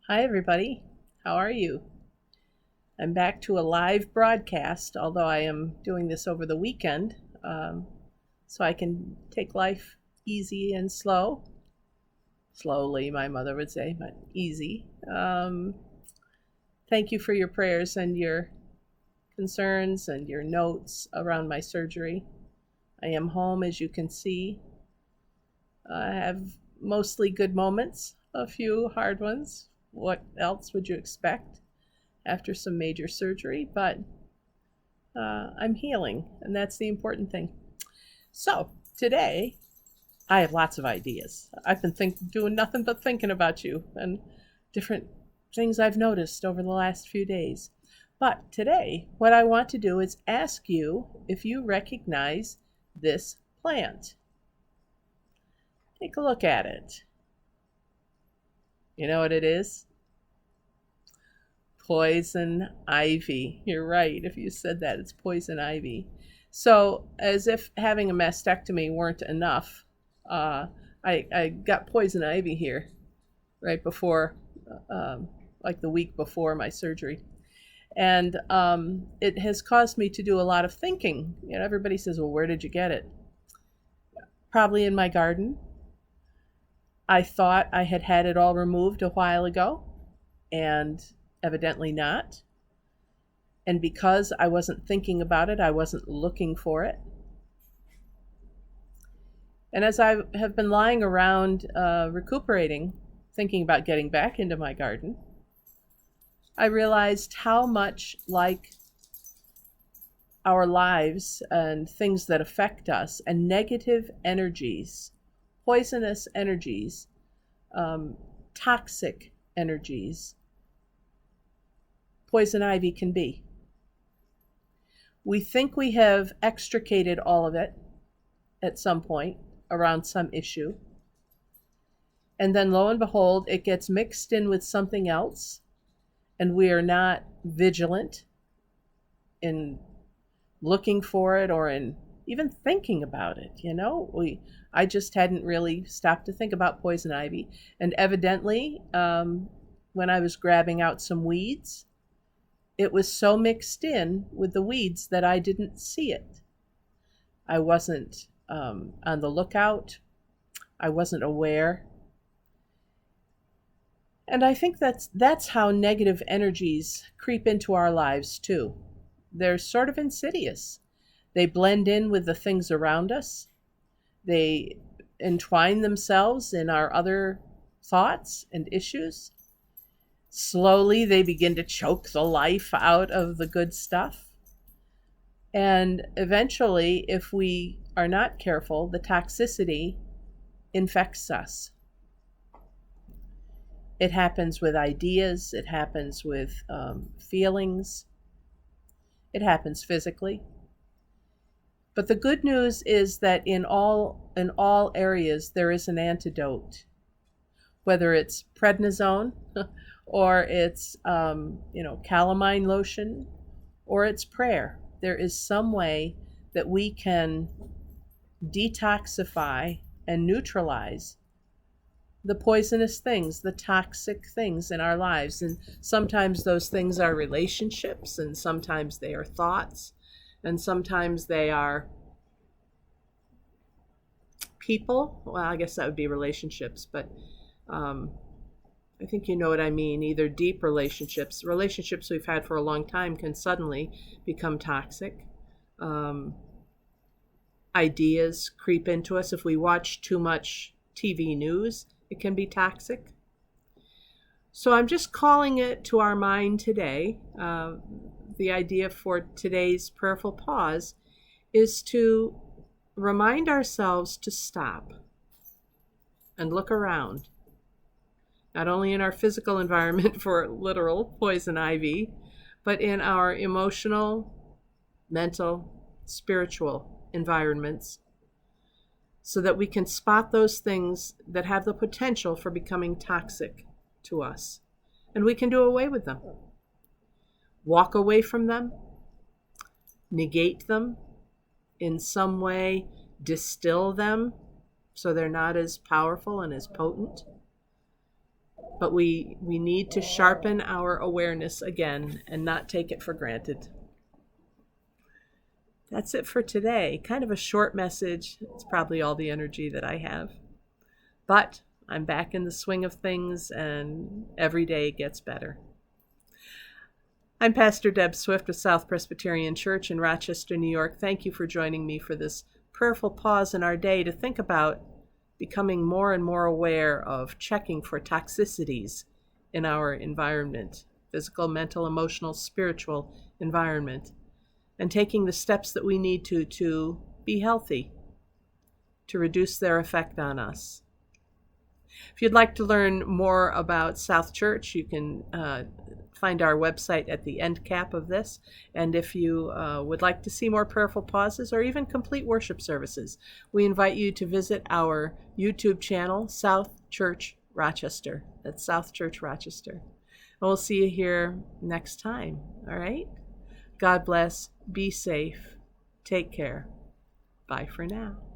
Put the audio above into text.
Hi, everybody. How are you? I'm back to a live broadcast, although I am doing this over the weekend, um, so I can take life easy and slow. Slowly, my mother would say, but easy. Thank you for your prayers and your concerns and your notes around my surgery. I am home, as you can see. I have mostly good moments, a few hard ones. What else would you expect after some major surgery? But I'm healing, and that's the important thing. So today, I have lots of ideas. I've been doing nothing but thinking about you and different things I've noticed over the last few days. But today, what I want to do is ask you if you recognize this plant. Take a look at it. You know what it is? Poison ivy. You're right. If you said that, it's poison ivy. So, as if having a mastectomy weren't enough, uh, I got poison ivy here right before, like the week before my surgery. And it has caused me to do a lot of thinking. Everybody says, well, where did you get it? Probably in my garden. I thought I had had it all removed a while ago, and evidently not. And because I wasn't thinking about it, I wasn't looking for it. And as I have been lying around recuperating, thinking about getting back into my garden, I realized how much like our lives and things that affect us and negative energies, poisonous energies, toxic energies, poison ivy can be. We think we have extricated all of it at some point around some issue. And then lo and behold, it gets mixed in with something else, and we are not vigilant in looking for it or in even thinking about it. I just hadn't really stopped to think about poison ivy. And evidently, when I was grabbing out some weeds, it was so mixed in with the weeds that I didn't see it. I wasn't on the lookout. I wasn't aware. And I think that's how negative energies creep into our lives too. They're sort of insidious. They blend in with the things around us. They entwine themselves in our other thoughts and issues. Slowly, they begin to choke the life out of the good stuff. And eventually, if we are not careful, the toxicity infects us. It happens with ideas, it happens with feelings, it happens physically. But the good news is that in all areas there is an antidote, whether it's prednisone or it's calamine lotion or it's prayer. There is some way that we can detoxify and neutralize the poisonous things, the toxic things in our lives. And sometimes those things are relationships, and sometimes they are thoughts, and sometimes they are people. Well, I guess that would be relationships, but I think you know what I mean. Either deep relationships we've had for a long time can suddenly become toxic. Um, Ideas creep into us. If we watch too much TV news, it can be toxic. So I'm just calling it to our mind today. The idea for today's prayerful pause is to remind ourselves to stop and look around, not only in our physical environment for literal poison ivy, but in our emotional, mental, spiritual environments, so that we can spot those things that have the potential for becoming toxic to us. And we can do away with them. Walk away from them, negate them, in some way distill them so they're not as powerful and as potent. but we need to sharpen our awareness again and not take it for granted. That's it for today. Kind of a short message. It's probably all the energy that I have. But I'm back in the swing of things, and every day gets better. I'm Pastor Deb Swift of South Presbyterian Church in Rochester, New York. Thank you for joining me for this prayerful pause in our day to think about becoming more and more aware of checking for toxicities in our environment, physical, mental, emotional, spiritual environment, and taking the steps that we need to be healthy, to reduce their effect on us. If you'd like to learn more about South Church, you can find our website at the end cap of this. And if you would like to see more prayerful pauses or even complete worship services, we invite you to visit our YouTube channel, South Church Rochester. That's South Church Rochester. And we'll see you here next time. All right? God bless. Be safe. Take care. Bye for now.